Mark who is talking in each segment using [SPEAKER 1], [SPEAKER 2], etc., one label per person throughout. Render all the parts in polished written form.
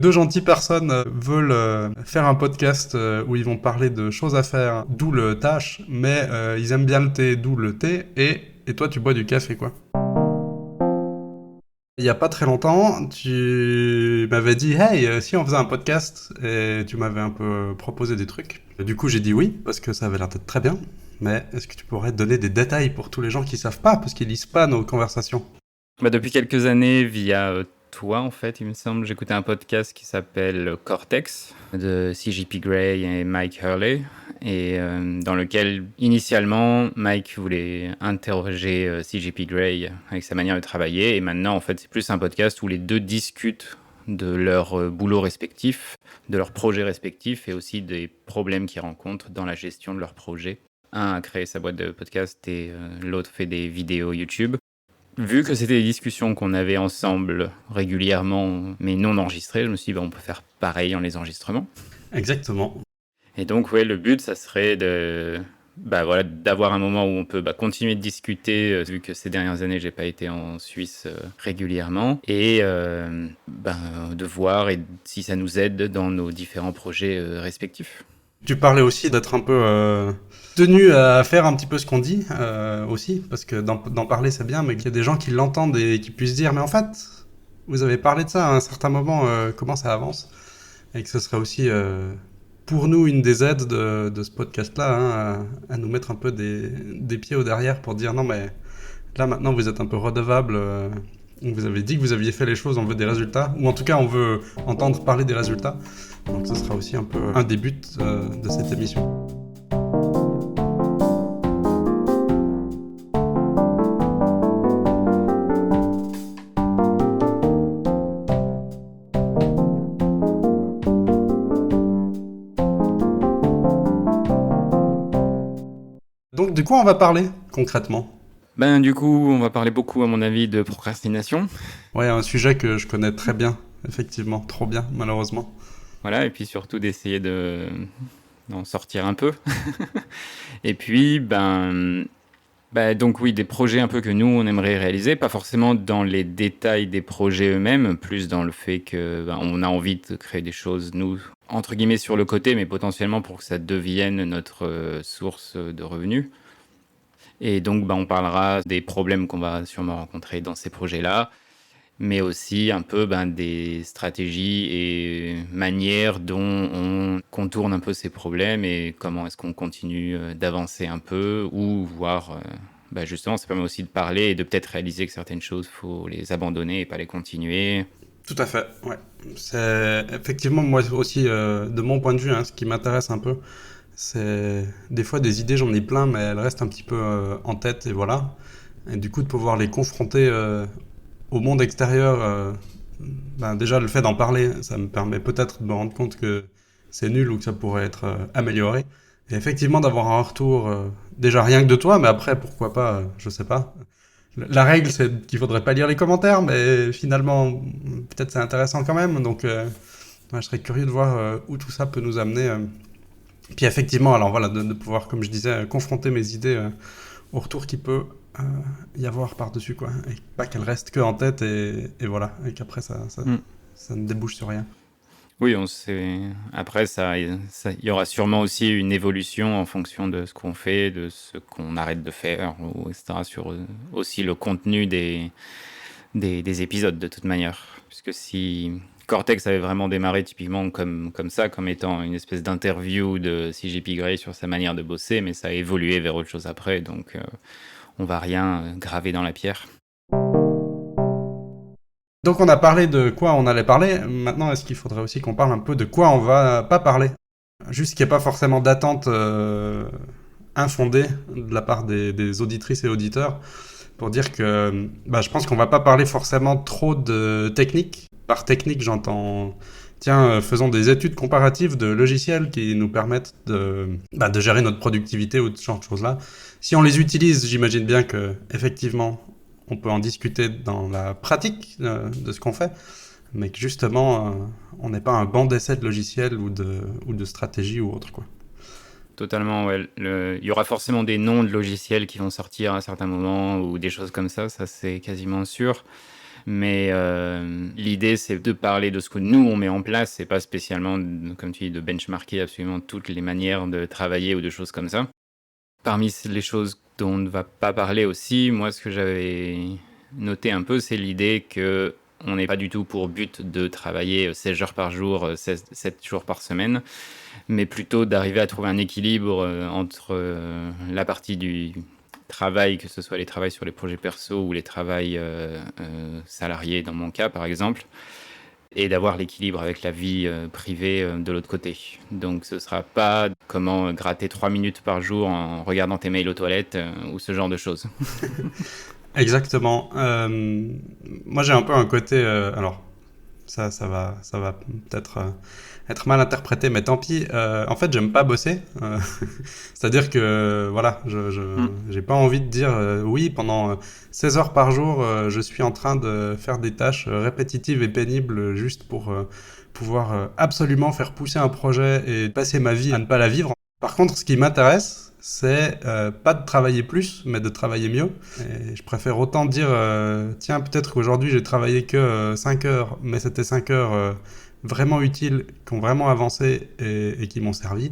[SPEAKER 1] Deux gentilles personnes veulent faire un podcast où ils vont parler de choses à faire, d'où le tâche, mais ils aiment bien le thé, d'où le thé, et toi tu bois du café quoi. Il y a pas très longtemps, tu m'avais dit hey, si on faisait un podcast, et tu m'avais un peu proposé des trucs. Du coup j'ai dit oui, parce que ça avait l'air d'être très bien, mais est-ce que tu pourrais donner des détails pour tous les gens qui savent pas, parce qu'ils lisent pas nos conversations?
[SPEAKER 2] Depuis quelques années, via toi, en fait, il me semble, j'écoutais un podcast qui s'appelle Cortex de CJP Grey et Mike Hurley, et dans lequel, initialement, Mike voulait interroger CJP Grey avec sa manière de travailler, et maintenant, en fait, c'est plus un podcast où les deux discutent de leur boulot respectif, de leurs projets respectifs, et aussi des problèmes qu'ils rencontrent dans la gestion de leurs projets. Un a créé sa boîte de podcast et l'autre fait des vidéos YouTube. Vu que c'était des discussions qu'on avait ensemble régulièrement, mais non enregistrées, je me suis dit, on peut faire pareil en les enregistrements.
[SPEAKER 1] Exactement.
[SPEAKER 2] Et donc, le but, ça serait d'avoir un moment où on peut continuer de discuter, vu que ces dernières années, j'ai pas été en Suisse régulièrement, et de voir si ça nous aide dans nos différents projets respectifs.
[SPEAKER 1] Tu parlais aussi d'être un peu tenu à faire un petit peu ce qu'on dit aussi, parce que d'en parler c'est bien, mais qu'il y a des gens qui l'entendent et qui puissent dire, mais en fait, vous avez parlé de ça à un certain moment, comment ça avance, et que ce serait aussi pour nous une des aides de ce podcast-là, hein, à nous mettre un peu des pieds au derrière pour dire, non mais là maintenant vous êtes un peu redevable, vous avez dit que vous aviez fait les choses, on veut des résultats, ou en tout cas on veut entendre parler des résultats. Donc ce sera aussi un peu un des buts de cette émission. Donc de quoi on va parler concrètement?
[SPEAKER 2] Du coup, on va parler beaucoup, à mon avis, de procrastination.
[SPEAKER 1] Ouais, un sujet que je connais très bien, effectivement, trop bien, malheureusement.
[SPEAKER 2] Voilà, et puis surtout d'essayer d'en sortir un peu. Et puis, donc oui, des projets un peu que nous, on aimerait réaliser, pas forcément dans les détails des projets eux-mêmes, plus dans le fait que on a envie de créer des choses, nous, entre guillemets, sur le côté, mais potentiellement pour que ça devienne notre source de revenus. Et donc, on parlera des problèmes qu'on va sûrement rencontrer dans ces projets-là, mais aussi un peu des stratégies et manières dont on contourne un peu ces problèmes et comment est-ce qu'on continue d'avancer un peu ou voir, justement, ça permet aussi de parler et de peut-être réaliser que certaines choses, faut les abandonner et pas les continuer.
[SPEAKER 1] Tout à fait, ouais. C'est effectivement moi aussi, de mon point de vue, hein, ce qui m'intéresse un peu, c'est des fois des idées, j'en ai plein, mais elles restent un petit peu en tête et voilà. Et du coup de pouvoir les confronter au monde extérieur, déjà le fait d'en parler, ça me permet peut-être de me rendre compte que c'est nul ou que ça pourrait être amélioré. Et effectivement d'avoir un retour, déjà rien que de toi, mais après pourquoi pas, je sais pas. La règle c'est qu'il faudrait pas lire les commentaires, mais finalement peut-être c'est intéressant quand même. Donc ouais, je serais curieux de voir où tout ça peut nous amener. Puis effectivement, alors voilà, de pouvoir, comme je disais, confronter mes idées au retour qu'il peut y avoir par-dessus, quoi. Et pas qu'elles restent que en tête et voilà. Et qu'après,
[SPEAKER 2] Mm.
[SPEAKER 1] ça ne débouche sur rien.
[SPEAKER 2] Oui, on sait. Après, il y aura sûrement aussi une évolution en fonction de ce qu'on fait, de ce qu'on arrête de faire, ou etc. Sur aussi le contenu des épisodes, de toute manière. Puisque si Cortex avait vraiment démarré typiquement comme ça, comme étant une espèce d'interview de CJP Grey sur sa manière de bosser, mais ça a évolué vers autre chose après, donc on va rien graver dans la pierre.
[SPEAKER 1] Donc on a parlé de quoi on allait parler. Maintenant, est-ce qu'il faudrait aussi qu'on parle un peu de quoi on va pas parler? Juste qu'il n'y ait pas forcément d'attente infondée de la part des auditrices et auditeurs pour dire que je pense qu'on va pas parler forcément trop de technique. Par technique, j'entends, tiens, faisons des études comparatives de logiciels qui nous permettent de gérer notre productivité ou ce genre de choses-là. Si on les utilise, j'imagine bien que effectivement, on peut en discuter dans la pratique de ce qu'on fait, mais que justement, on n'est pas un banc d'essai de logiciels ou de stratégie ou autre, quoi.
[SPEAKER 2] Totalement, ouais. Il y aura forcément des noms de logiciels qui vont sortir à certains moments ou des choses comme ça c'est quasiment sûr. Mais l'idée, c'est de parler de ce que nous, on met en place. C'est pas spécialement, comme tu dis, de benchmarker absolument toutes les manières de travailler ou de choses comme ça. Parmi les choses dont on ne va pas parler aussi, moi, ce que j'avais noté un peu, c'est l'idée que on n'est pas du tout pour but de travailler 16 heures par jour, 7 jours par semaine, mais plutôt d'arriver à trouver un équilibre entre la partie du travail, que ce soit les travails sur les projets perso ou les travails salariés dans mon cas par exemple, et d'avoir l'équilibre avec la vie privée de l'autre côté. Donc ce sera pas comment gratter 3 minutes par jour en regardant tes mails aux toilettes ou ce genre de choses.
[SPEAKER 1] Exactement. Moi, j'ai un peu un côté. Alors, ça va peut-être être mal interprété, mais tant pis. En fait, j'aime pas bosser. C'est-à-dire que, voilà, j'ai pas envie de dire oui, pendant 16 heures par jour, je suis en train de faire des tâches répétitives et pénibles juste pour pouvoir absolument faire pousser un projet et passer ma vie à ne pas la vivre. Par contre, ce qui m'intéresse, c'est pas de travailler plus, mais de travailler mieux. Et je préfère autant dire, tiens, peut-être qu'aujourd'hui j'ai travaillé que 5 heures, mais c'était 5 heures vraiment utiles, qui ont vraiment avancé et qui m'ont servi,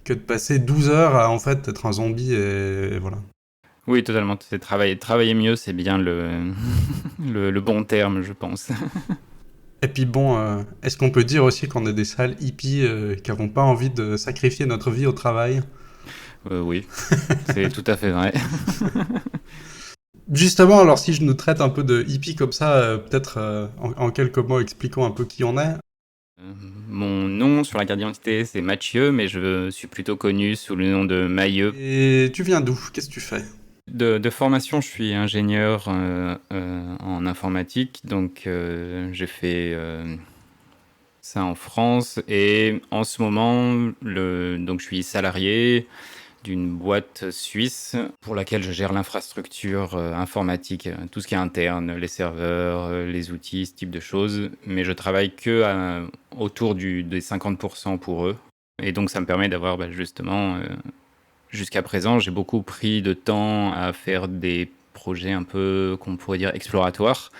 [SPEAKER 1] que de passer 12 heures à en fait être un zombie et voilà.
[SPEAKER 2] Oui, totalement. C'est travailler mieux, c'est bien le bon terme, je pense.
[SPEAKER 1] Et puis bon, est-ce qu'on peut dire aussi qu'on est des sales hippies qui n'avons pas envie de sacrifier notre vie au travail?
[SPEAKER 2] Oui, c'est tout à fait vrai.
[SPEAKER 1] Justement, alors si je nous traite un peu de hippie comme ça, peut-être en quelques mots expliquons un peu qui on est.
[SPEAKER 2] Mon nom sur la carte d'identité, c'est Mathieu, mais je suis plutôt connu sous le nom de Mailleux.
[SPEAKER 1] Et tu viens d'où? Qu'est-ce que tu fais?
[SPEAKER 2] De formation, je suis ingénieur en informatique, donc j'ai fait ça en France et en ce moment, donc je suis salarié d'une boîte suisse pour laquelle je gère l'infrastructure informatique, tout ce qui est interne, les serveurs, les outils, ce type de choses, mais je travaille que autour des 50% pour eux. Et donc ça me permet d'avoir justement, jusqu'à présent, j'ai beaucoup pris de temps à faire des projets un peu, qu'on pourrait dire, exploratoires,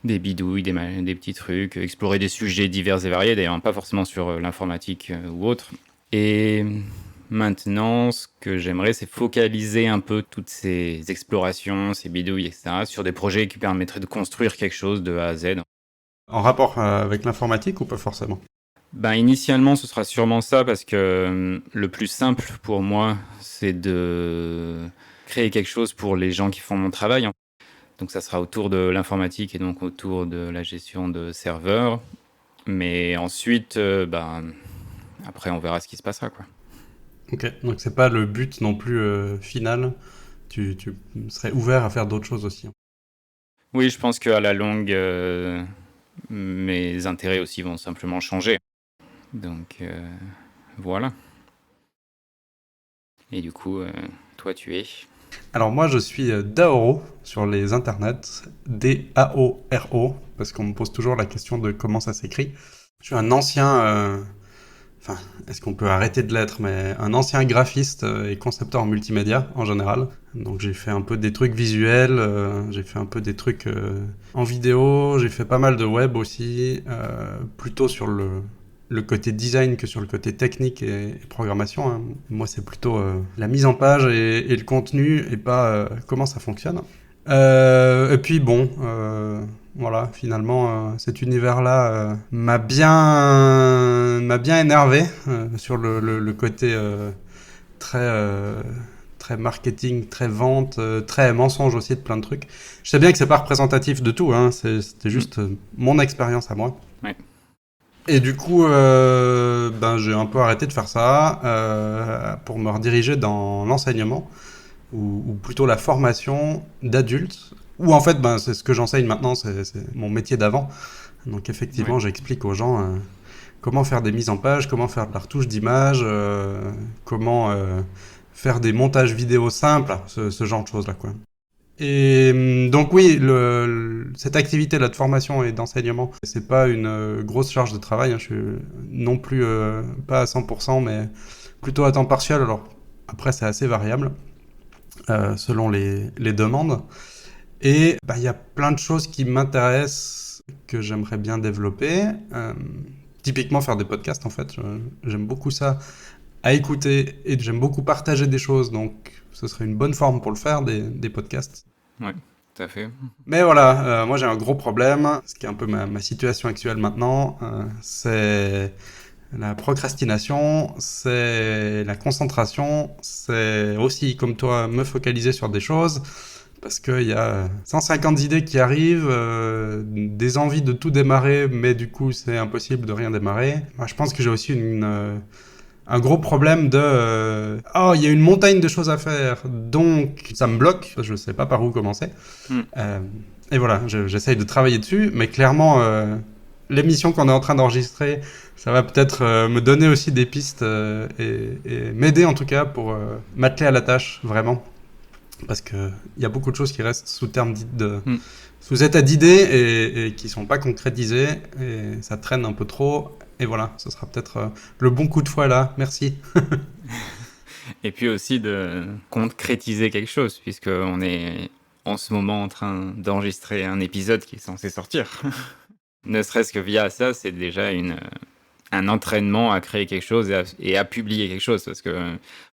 [SPEAKER 2] des bidouilles, des petits trucs, explorer des sujets divers et variés, d'ailleurs pas forcément sur l'informatique ou autre. Et maintenant, ce que j'aimerais, c'est focaliser un peu toutes ces explorations, ces bidouilles, etc., sur des projets qui permettraient de construire quelque chose de A à Z.
[SPEAKER 1] En rapport avec l'informatique ou pas forcément?
[SPEAKER 2] Initialement, ce sera sûrement ça, parce que le plus simple pour moi, c'est de créer quelque chose pour les gens qui font mon travail. Donc ça sera autour de l'informatique et donc autour de la gestion de serveurs. Mais ensuite, après, on verra ce qui se passera, quoi.
[SPEAKER 1] Ok, donc c'est pas le but non plus final. Tu serais ouvert à faire d'autres choses aussi.
[SPEAKER 2] Oui, je pense qu'à la longue, mes intérêts aussi vont simplement changer. Donc voilà. Et du coup, toi, tu es?
[SPEAKER 1] Alors moi je suis Daoro sur les internets, D-A-O-R-O, parce qu'on me pose toujours la question de comment ça s'écrit. Je suis un ancien, enfin est-ce qu'on peut arrêter de l'être, mais un ancien graphiste et concepteur en multimédia en général. Donc j'ai fait un peu des trucs visuels, j'ai fait un peu des trucs en vidéo, j'ai fait pas mal de web aussi, plutôt sur le côté design que sur le côté technique et programmation. Hein. Moi, c'est plutôt la mise en page et le contenu et pas comment ça fonctionne. Et puis bon, voilà, finalement, cet univers-là m'a bien énervé sur le côté très très marketing, très vente, très mensonge aussi de plein de trucs. Je sais bien que c'est pas représentatif de tout, hein, c'était juste mon expérience à moi.
[SPEAKER 2] Ouais.
[SPEAKER 1] Et du coup, j'ai un peu arrêté de faire ça pour me rediriger dans l'enseignement, ou plutôt la formation d'adultes, où en fait, c'est ce que j'enseigne maintenant, c'est mon métier d'avant. Donc effectivement,
[SPEAKER 2] Ouais.
[SPEAKER 1] j'explique aux gens comment faire des mises en page, comment faire de la retouche d'image, comment faire des montages vidéo simples, ce genre de choses-là, quoi. Et donc oui, cette activité-là de formation et d'enseignement, c'est pas une grosse charge de travail. Hein, je suis non plus pas à 100%, mais plutôt à temps partiel. Alors après, c'est assez variable selon les demandes. Et il y a plein de choses qui m'intéressent, que j'aimerais bien développer. Typiquement faire des podcasts, en fait. J'aime beaucoup ça à écouter et j'aime beaucoup partager des choses. Donc, ce serait une bonne forme pour le faire, des podcasts.
[SPEAKER 2] Ouais, tout à fait.
[SPEAKER 1] Mais voilà, moi j'ai un gros problème, ce qui est un peu ma situation actuelle maintenant, c'est la procrastination, c'est la concentration, c'est aussi, comme toi, me focaliser sur des choses, parce qu'il y a 150 idées qui arrivent, des envies de tout démarrer, mais du coup c'est impossible de rien démarrer. Moi, je pense que j'ai aussi un gros problème de oh, il y a une montagne de choses à faire, donc ça me bloque, je ne sais pas par où commencer.
[SPEAKER 2] Mm.
[SPEAKER 1] Et voilà, j'essaye de travailler dessus, mais clairement, l'émission qu'on est en train d'enregistrer, ça va peut-être me donner aussi des pistes et m'aider en tout cas pour m'atteler à la tâche, vraiment. Parce qu'il y a beaucoup de choses qui restent sous état d'idées et qui ne sont pas concrétisées, et ça traîne un peu trop. Et voilà, ce sera peut-être le bon coup de fouet là. Merci.
[SPEAKER 2] Et puis aussi de concrétiser quelque chose, puisqu'on est en ce moment en train d'enregistrer un épisode qui est censé sortir. Ne serait-ce que via ça, c'est déjà un entraînement à créer quelque chose et à publier quelque chose. Parce que,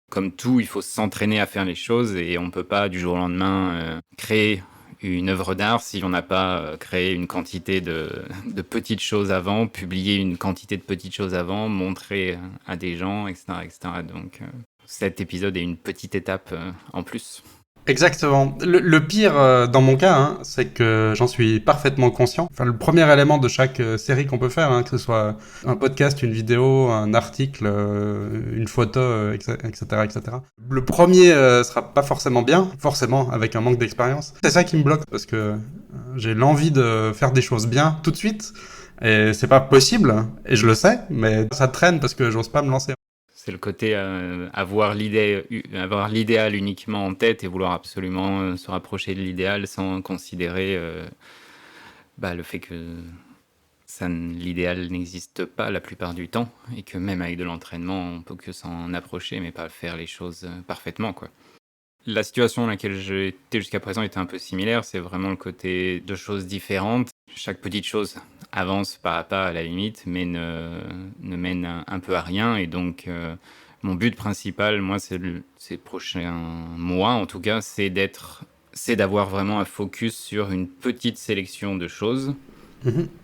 [SPEAKER 2] comme tout, il faut s'entraîner à faire les choses et on ne peut pas du jour au lendemain créer une œuvre d'art si on n'a pas créé une quantité de petites choses avant, publié une quantité de petites choses avant, montré à des gens, etc. etc. Donc, cet épisode est une petite étape en plus.
[SPEAKER 1] Exactement. Le pire dans mon cas, hein, c'est que j'en suis parfaitement conscient. Enfin, le premier élément de chaque série qu'on peut faire, hein, que ce soit un podcast, une vidéo, un article, une photo, etc., etc. Le premier sera pas forcément bien, forcément, avec un manque d'expérience. C'est ça qui me bloque, parce que j'ai l'envie de faire des choses bien tout de suite, et c'est pas possible, et je le sais, mais ça traîne parce que j'ose pas me lancer.
[SPEAKER 2] C'est le côté avoir l'idéal uniquement en tête et vouloir absolument se rapprocher de l'idéal sans considérer le fait que l'idéal n'existe pas la plupart du temps et que même avec de l'entraînement, on peut que s'en approcher mais pas faire les choses parfaitement, quoi. La situation dans laquelle j'étais jusqu'à présent était un peu similaire, c'est vraiment le côté de choses différentes. Chaque petite chose avance pas à pas à la limite, mais ne mène un peu à rien. Et donc, mon but principal, moi, ces prochains mois, en tout cas, c'est d'avoir vraiment un focus sur une petite sélection de choses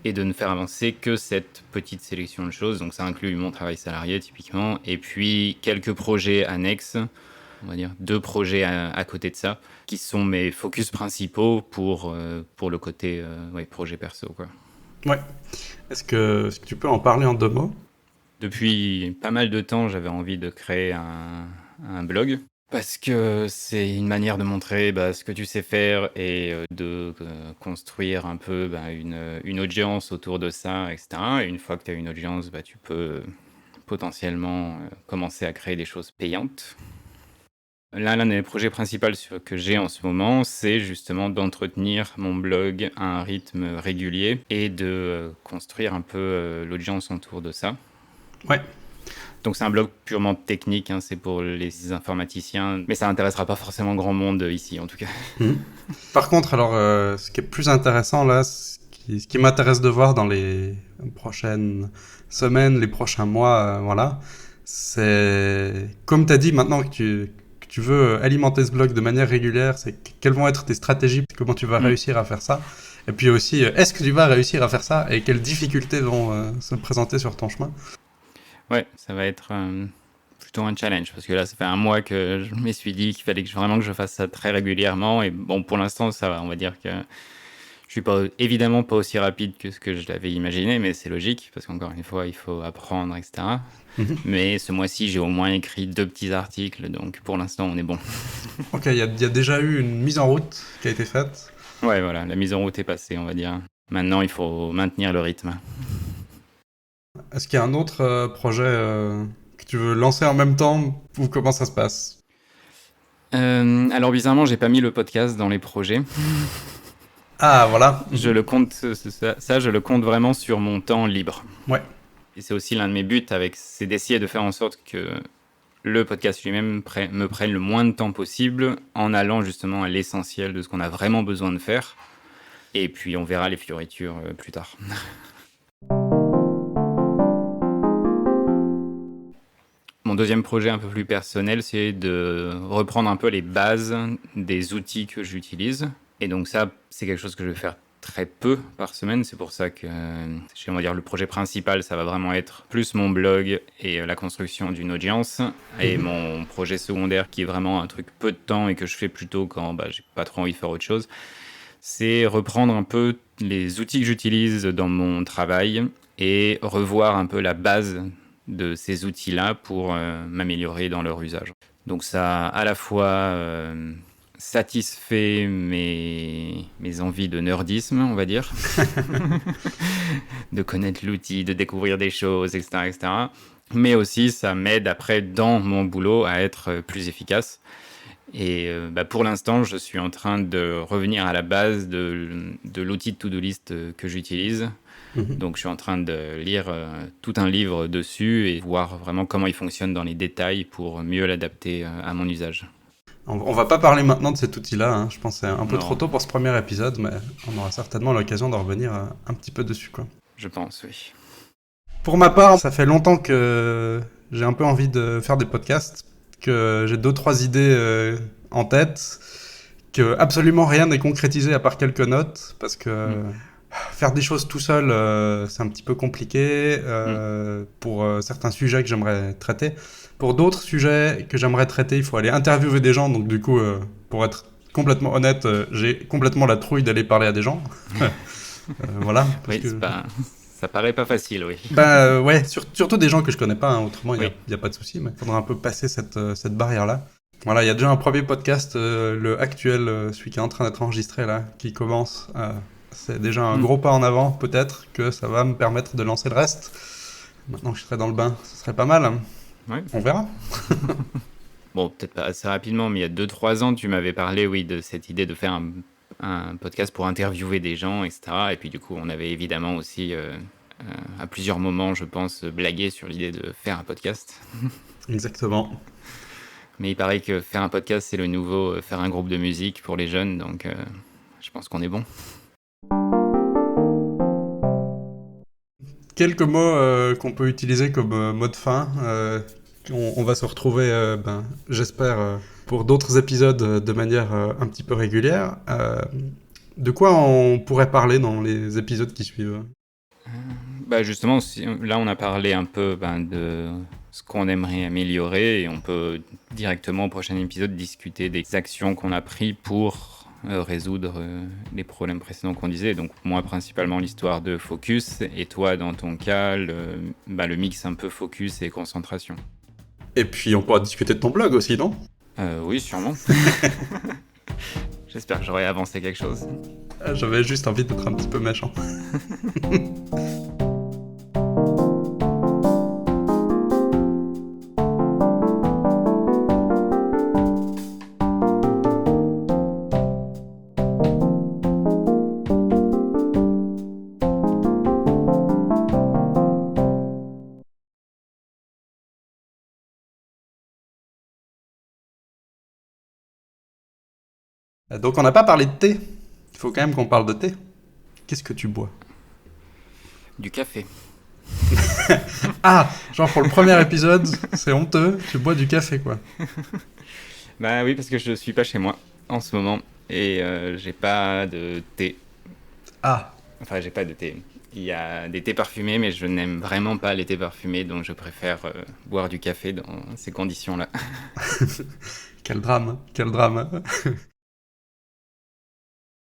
[SPEAKER 2] et de ne faire avancer que cette petite sélection de choses. Donc, ça inclut mon travail salarié, typiquement, et puis quelques projets annexes. On va dire 2 projets à côté de ça, qui sont mes focus principaux pour le côté projet perso, quoi.
[SPEAKER 1] Ouais. Est-ce que tu peux en parler en 2 mots?
[SPEAKER 2] Depuis pas mal de temps, j'avais envie de créer un blog, parce que c'est une manière de montrer ce que tu sais faire et de construire un peu une audience autour de ça, etc. Et une fois que tu as une audience, tu peux potentiellement commencer à créer des choses payantes. L'un des projets principaux que j'ai en ce moment, c'est justement d'entretenir mon blog à un rythme régulier et de construire un peu l'audience autour de ça.
[SPEAKER 1] Ouais.
[SPEAKER 2] Donc c'est un blog purement technique, hein, c'est pour les informaticiens, mais ça n'intéressera pas forcément grand monde ici en tout cas.
[SPEAKER 1] Par contre, alors, ce qui est plus intéressant là, ce qui m'intéresse de voir dans les prochaines semaines, les prochains mois, voilà, c'est, comme tu as dit, maintenant que tu veux alimenter ce blog de manière régulière, c'est quelles vont être tes stratégies, comment tu vas réussir à faire ça, et puis aussi, est-ce que tu vas réussir à faire ça, et quelles difficultés vont se présenter sur ton chemin.
[SPEAKER 2] Ouais, ça va être plutôt un challenge, parce que là, ça fait un mois que je me suis dit qu'il fallait vraiment que je fasse ça très régulièrement, et bon, pour l'instant, ça va, on va dire que je suis évidemment pas aussi rapide que ce que je l'avais imaginé, mais c'est logique, parce qu'encore une fois, il faut apprendre, etc. Mais ce mois-ci, j'ai au moins écrit 2 petits articles, donc pour l'instant, on est bon.
[SPEAKER 1] Ok, il y a déjà eu une mise en route qui a été faite.
[SPEAKER 2] Ouais, voilà, la mise en route est passée, on va dire. Maintenant, il faut maintenir le rythme.
[SPEAKER 1] Est-ce qu'il y a un autre projet que tu veux lancer en même temps, ou comment ça se passe?
[SPEAKER 2] Alors bizarrement, j'ai pas mis le podcast dans les projets.
[SPEAKER 1] Ah, voilà.
[SPEAKER 2] Je le compte, ça, je le compte vraiment sur mon temps libre.
[SPEAKER 1] Ouais.
[SPEAKER 2] Et c'est aussi l'un de mes buts c'est d'essayer de faire en sorte que le podcast lui-même me prenne le moins de temps possible en allant justement à l'essentiel de ce qu'on a vraiment besoin de faire. Et puis on verra les fioritures plus tard. Mon deuxième projet un peu plus personnel, c'est de reprendre un peu les bases des outils que j'utilise. Et donc ça, c'est quelque chose que je vais faire très peu par semaine. C'est pour ça que, on va dire, le projet principal, ça va vraiment être plus mon blog et la construction d'une audience. Et mon projet secondaire, qui est vraiment un truc peu de temps et que je fais plutôt quand j'ai pas trop envie de faire autre chose, c'est reprendre un peu les outils que j'utilise dans mon travail et revoir un peu la base de ces outils-là pour m'améliorer dans leur usage. Donc ça a à la fois satisfait mes envies de nerdisme, on va dire, de connaître l'outil, de découvrir des choses, etc., etc. Mais aussi, ça m'aide après dans mon boulot à être plus efficace. Et pour l'instant, je suis en train de revenir à la base de l'outil de to-do list que j'utilise. Donc, je suis en train de lire tout un livre dessus et voir vraiment comment il fonctionne dans les détails pour mieux l'adapter à mon usage.
[SPEAKER 1] On va pas parler maintenant de cet outil-là, hein. Je pense que c'est un peu trop tôt pour ce premier épisode, mais on aura certainement l'occasion d'en revenir un petit peu dessus, quoi.
[SPEAKER 2] Je pense, oui.
[SPEAKER 1] Pour ma part, ça fait longtemps que j'ai un peu envie de faire des podcasts, que j'ai 2-3 idées en tête, que absolument rien n'est concrétisé à part quelques notes, parce que faire des choses tout seul, c'est un petit peu compliqué pour certains sujets que j'aimerais traiter. Pour d'autres sujets que j'aimerais traiter, il faut aller interviewer des gens, donc du coup, pour être complètement honnête, j'ai complètement la trouille d'aller parler à des gens. Voilà.
[SPEAKER 2] Oui, ça paraît pas facile, oui.
[SPEAKER 1] Ouais, surtout des gens que je connais pas, hein, autrement il y a pas de souci, mais il faudra un peu passer cette barrière-là. Voilà, il y a déjà un premier podcast, le actuel, celui qui est en train d'être enregistré là, qui commence. C'est déjà un gros pas en avant, peut-être que ça va me permettre de lancer le reste. Maintenant que je serai dans le bain, ce serait pas mal.
[SPEAKER 2] Ouais.
[SPEAKER 1] On verra.
[SPEAKER 2] Bon, peut-être pas assez rapidement, mais il y a 2-3 ans, tu m'avais parlé, oui, de cette idée de faire un podcast pour interviewer des gens, etc. Et puis du coup, on avait évidemment aussi, à plusieurs moments, je pense, blagué sur l'idée de faire un podcast.
[SPEAKER 1] Exactement.
[SPEAKER 2] Mais il paraît que faire un podcast, c'est le nouveau faire un groupe de musique pour les jeunes, donc je pense qu'on est bon.
[SPEAKER 1] Quelques mots qu'on peut utiliser comme mot de fin. On va se retrouver, j'espère, pour d'autres épisodes de manière un petit peu régulière. De quoi on pourrait parler dans les épisodes qui suivent ?
[SPEAKER 2] Justement, là, on a parlé un peu de ce qu'on aimerait améliorer et on peut directement au prochain épisode discuter des actions qu'on a prises pour résoudre les problèmes précédents qu'on disait. Donc moi, principalement, l'histoire de focus et toi, dans ton cas, le mix un peu focus et concentration.
[SPEAKER 1] Et puis, on pourra discuter de ton blog aussi, non ?
[SPEAKER 2] Oui, sûrement. J'espère que j'aurai avancé quelque chose.
[SPEAKER 1] J'avais juste envie d'être un petit peu méchant. Donc on n'a pas parlé de thé. Il faut quand même qu'on parle de thé. Qu'est-ce que tu bois ?
[SPEAKER 2] Du café.
[SPEAKER 1] Ah, genre pour le premier épisode, c'est honteux, tu bois du café quoi.
[SPEAKER 2] Oui, parce que je suis pas chez moi en ce moment et j'ai pas de thé.
[SPEAKER 1] Ah.
[SPEAKER 2] Enfin, j'ai pas de thé. Il y a des thés parfumés, mais je n'aime vraiment pas les thés parfumés, donc je préfère boire du café dans ces conditions-là.
[SPEAKER 1] Quel drame, quel drame.